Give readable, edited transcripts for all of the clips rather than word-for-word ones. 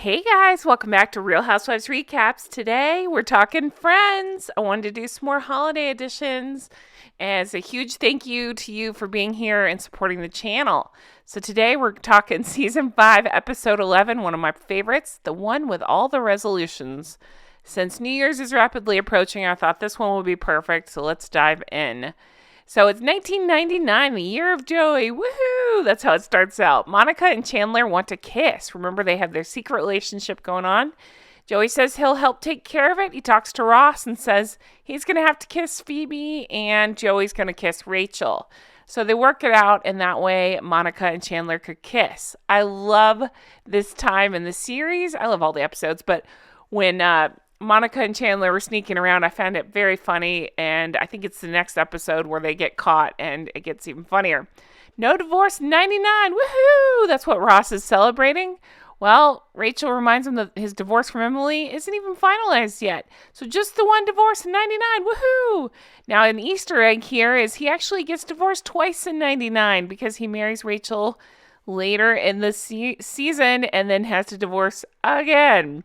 Hey guys, welcome back to Real Housewives Recaps. Today we're talking Friends. I wanted to do some more holiday editions as a huge thank you to you for being here and supporting the channel. So today we're talking season 5, episode 11, one of my favorites, the one with all the resolutions. Since New Year's is rapidly approaching, I thought this one would be perfect, so let's dive in. So it's 1999, the year of Joey. Woohoo! That's how it starts out. Monica and Chandler want to kiss. Remember, they have their secret relationship going on. Joey says he'll help take care of it. He talks to Ross and says he's going to have to kiss Phoebe and Joey's going to kiss Rachel. So they work it out, and that way Monica and Chandler could kiss. I love this time in the series. I love all the episodes, but when Monica and Chandler were sneaking around, I found it very funny, and I think it's the next episode where they get caught, and it gets even funnier. No divorce 99, woohoo! That's what Ross is celebrating. Well, Rachel reminds him that his divorce from Emily isn't even finalized yet. So just the one divorce in 99, woohoo! Now, an Easter egg here is he actually gets divorced twice in 99 because he marries Rachel later in the season and then has to divorce again.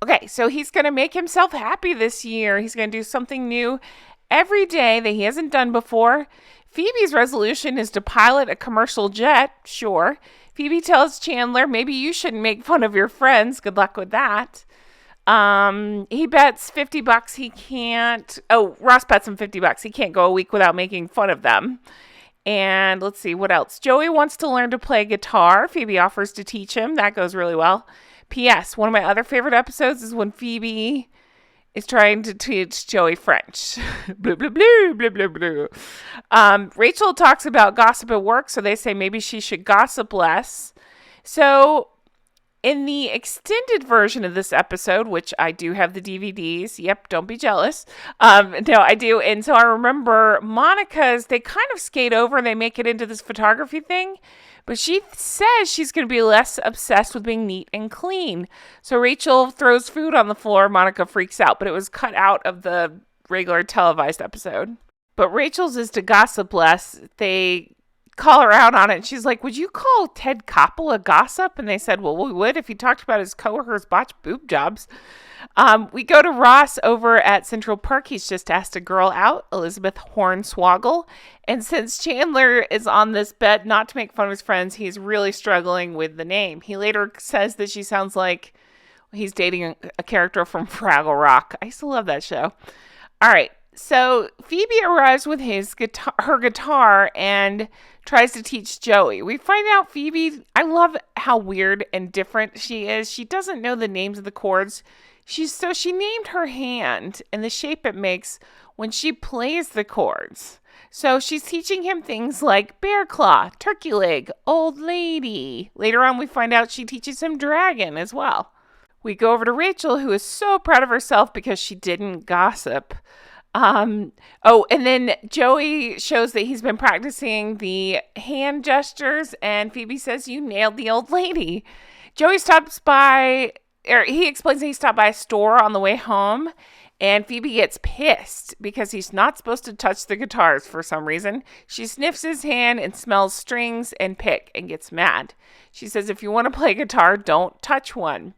Okay, so he's going to make himself happy this year. He's going to do something new every day that he hasn't done before. Phoebe's resolution is to pilot a commercial jet, sure. Phoebe tells Chandler, maybe you shouldn't make fun of your friends. Good luck with that. He bets $50 he can't. Oh, Ross bets him $50. He can't go a week without making fun of them. And let's see, what else? Joey wants to learn to play guitar. Phoebe offers to teach him. That goes really well. P.S. One of my other favorite episodes is when Phoebe is trying to teach Joey French. Blah, blah, blah, blah, blah, blah. Rachel talks about gossip at work, so they say maybe she should gossip less. So in the extended version of this episode, which I do have the DVDs. Yep, don't be jealous. No, I do. And so I remember Monica's, they kind of skate over and they make it into this photography thing. But she says she's going to be less obsessed with being neat and clean. So Rachel throws food on the floor. Monica freaks out, but it was cut out of the regular televised episode. But Rachel's is to gossip less. They call her out on it. And she's like, would you call Ted Koppel a gossip? And they said, well, we would if he talked about his coworkers' botched boob jobs. We go to Ross over at Central Park. He's just asked a girl out, Elizabeth Hornswoggle. And since Chandler is on this bet not to make fun of his friends, he's really struggling with the name. He later says that she sounds like he's dating a character from Fraggle Rock. I used to love that show. All right. So Phoebe arrives with her guitar and tries to teach Joey. We find out Phoebe, I love how weird and different she is. She doesn't know the names of the chords. She named her hand and the shape it makes when she plays the chords. So she's teaching him things like bear claw, turkey leg, old lady. Later on, we find out she teaches him dragon as well. We go over to Rachel, who is so proud of herself because she didn't gossip. And then Joey shows that he's been practicing the hand gestures, and Phoebe says, you nailed the old lady. Joey stops by, or he explains that he stopped by a store on the way home, and Phoebe gets pissed because he's not supposed to touch the guitars for some reason. She sniffs his hand and smells strings and pick and gets mad. She says, if you want to play guitar, don't touch one.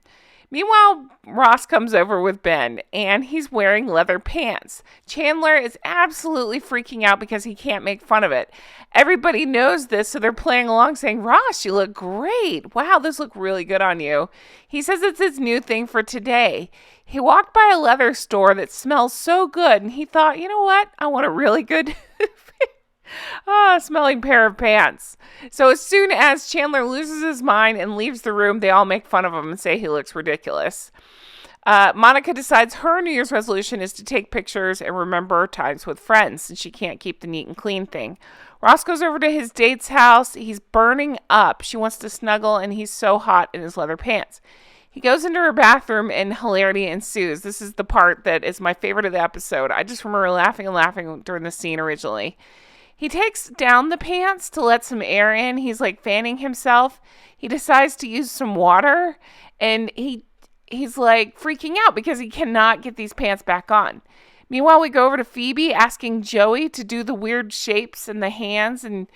Meanwhile, Ross comes over with Ben, and he's wearing leather pants. Chandler is absolutely freaking out because he can't make fun of it. Everybody knows this, so they're playing along saying, Ross, you look great. Wow, this looks really good on you. He says it's his new thing for today. He walked by a leather store that smells so good, and he thought, you know what? I want a really good smelling pair of pants. So as soon as Chandler loses his mind and leaves the room, they all make fun of him and say he looks ridiculous. Monica decides her New Year's resolution is to take pictures and remember times with friends, since she can't keep the neat and clean thing. Ross goes over to his date's house. He's burning up. She wants to snuggle, and he's so hot in his leather pants. He goes into her bathroom, and hilarity ensues. This is the part that is my favorite of the episode. I just remember laughing and laughing during the scene originally. He takes down the pants to let some air in. He's like fanning himself. He decides to use some water, and he's like freaking out because he cannot get these pants back on. Meanwhile, we go over to Phoebe asking Joey to do the weird shapes in the hands, and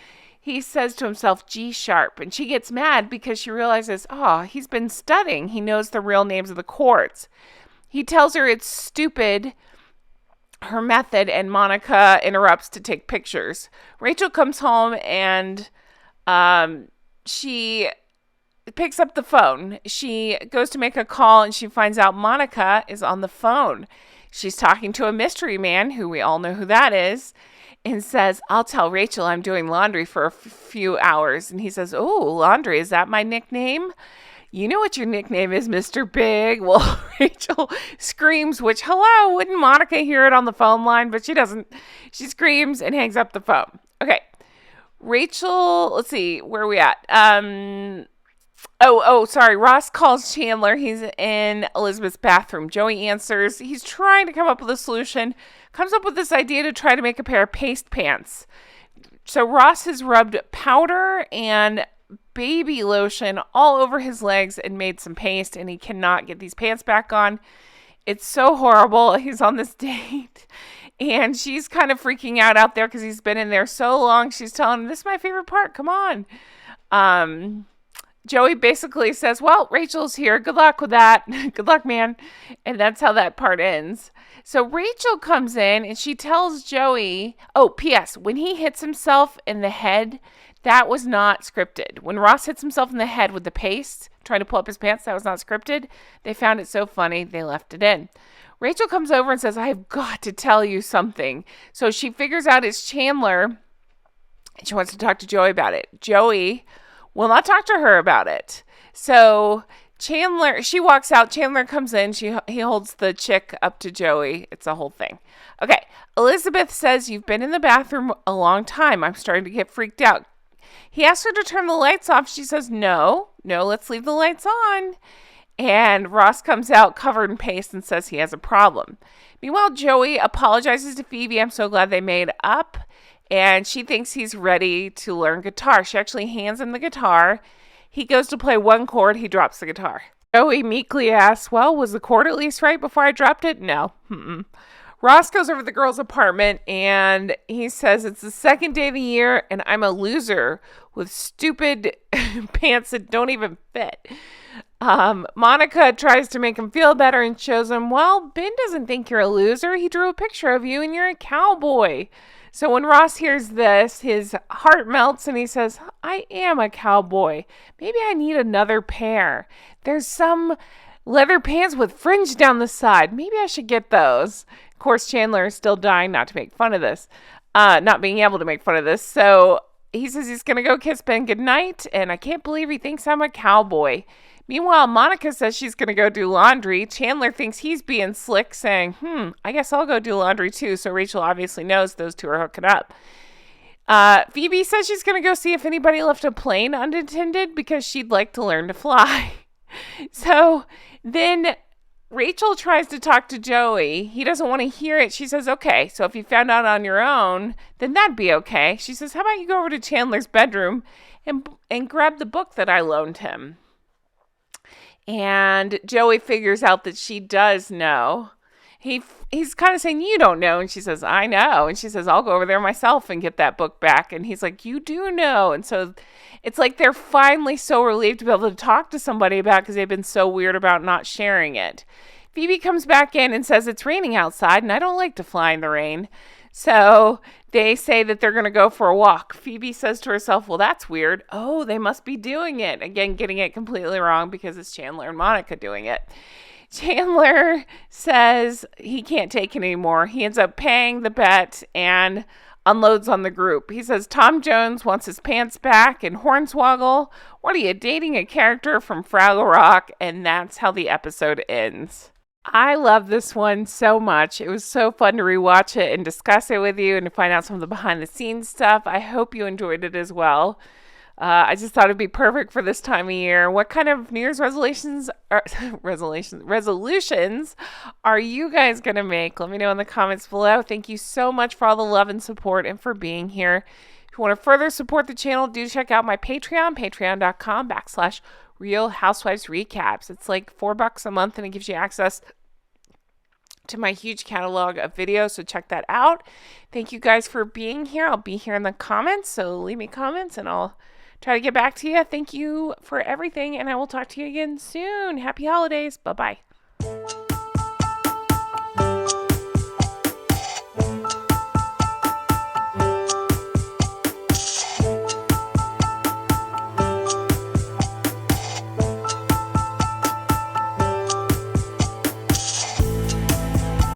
he says to himself, G sharp. And she gets mad because she realizes, oh, he's been studying. He knows the real names of the chords. He tells her it's stupid, her method, and Monica interrupts to take pictures. Rachel comes home and she picks up the phone. She goes to make a call and she finds out Monica is on the phone. She's talking to a mystery man, who we all know who that is, and says, I'll tell Rachel I'm doing laundry for a few hours. And he says, oh, laundry, is that my nickname? You know what your nickname is, Mr. Big? Well, Rachel screams, which, hello, wouldn't Monica hear it on the phone line? But she doesn't. She screams and hangs up the phone. Okay. Rachel, let's see, where are we at? Sorry. Ross calls Chandler. He's in Elizabeth's bathroom. Joey answers. He's trying to come up with a solution. Comes up with this idea to try to make a pair of paste pants. So Ross has rubbed powder and baby lotion all over his legs and made some paste, and he cannot get these pants back on. It's so horrible. He's on this date, and she's kind of freaking out there because he's been in there so long. She's telling him, this is my favorite part. Come on. Joey basically says, well, Rachel's here. Good luck with that. Good luck, man. And that's how that part ends. So Rachel comes in and she tells Joey, P.S., when he hits himself in the head, that was not scripted. When Ross hits himself in the head with the paste, trying to pull up his pants, that was not scripted. They found it so funny, they left it in. Rachel comes over and says, I've got to tell you something. So she figures out it's Chandler, and she wants to talk to Joey about it. Joey will not talk to her about it. So she walks out. Chandler comes in. He holds the chick up to Joey. It's a whole thing. Okay. Elizabeth says, you've been in the bathroom a long time. I'm starting to get freaked out. He asks her to turn the lights off. She says, no, let's leave the lights on. And Ross comes out covered in paste and says he has a problem. Meanwhile, Joey apologizes to Phoebe. I'm so glad they made up. And she thinks he's ready to learn guitar. She actually hands him the guitar. He goes to play one chord. He drops the guitar. Joey meekly asks, well, was the chord at least right before I dropped it? No. Ross goes over to the girl's apartment and he says, it's the second day of the year and I'm a loser with stupid pants that don't even fit. Monica tries to make him feel better and shows him, well, Ben doesn't think you're a loser. He drew a picture of you and you're a cowboy. So when Ross hears this, his heart melts and he says, I am a cowboy. Maybe I need another pair. There's some leather pants with fringe down the side. Maybe I should get those. Of course, Chandler is still dying not to make fun of this, not being able to make fun of this. So he says he's going to go kiss Ben goodnight, and I can't believe he thinks I'm a cowboy. Meanwhile, Monica says she's going to go do laundry. Chandler thinks he's being slick, saying, I guess I'll go do laundry too. So Rachel obviously knows those two are hooking up. Phoebe says she's going to go see if anybody left a plane unattended because she'd like to learn to fly. So then Rachel tries to talk to Joey. He doesn't want to hear it. She says, okay, so if you found out on your own, then that'd be okay. She says, how about you go over to Chandler's bedroom and grab the book that I loaned him? And Joey figures out that she does know. He's kind of saying, you don't know. And she says, I know. And she says, I'll go over there myself and get that book back. And he's like, you do know. And so it's like they're finally so relieved to be able to talk to somebody about it because they've been so weird about not sharing it. Phoebe comes back in and says it's raining outside and I don't like to fly in the rain. So they say that they're going to go for a walk. Phoebe says to herself, well, that's weird. Oh, they must be doing it. Again, getting it completely wrong because it's Chandler and Monica doing it. Chandler says he can't take it anymore. He ends up paying the bet and unloads on the group. He says Tom Jones wants his pants back and Hornswoggle, what are you, dating a character from Fraggle Rock? And that's how the episode ends. I love this one so much. It was so fun to rewatch it and discuss it with you and to find out some of the behind the scenes stuff. I hope you enjoyed it as well. I just thought it'd be perfect for this time of year. What kind of New Year's resolutions are you guys going to make? Let me know in the comments below. Thank you so much for all the love and support and for being here. If you want to further support the channel, do check out my Patreon, patreon.com/Real Housewives Recaps. It's like $4 a month and it gives you access to my huge catalog of videos, so check that out. Thank you guys for being here. I'll be here in the comments, so leave me comments and I'll try to get back to you. Thank you for everything, and I will talk to you again soon. Happy holidays. Bye-bye.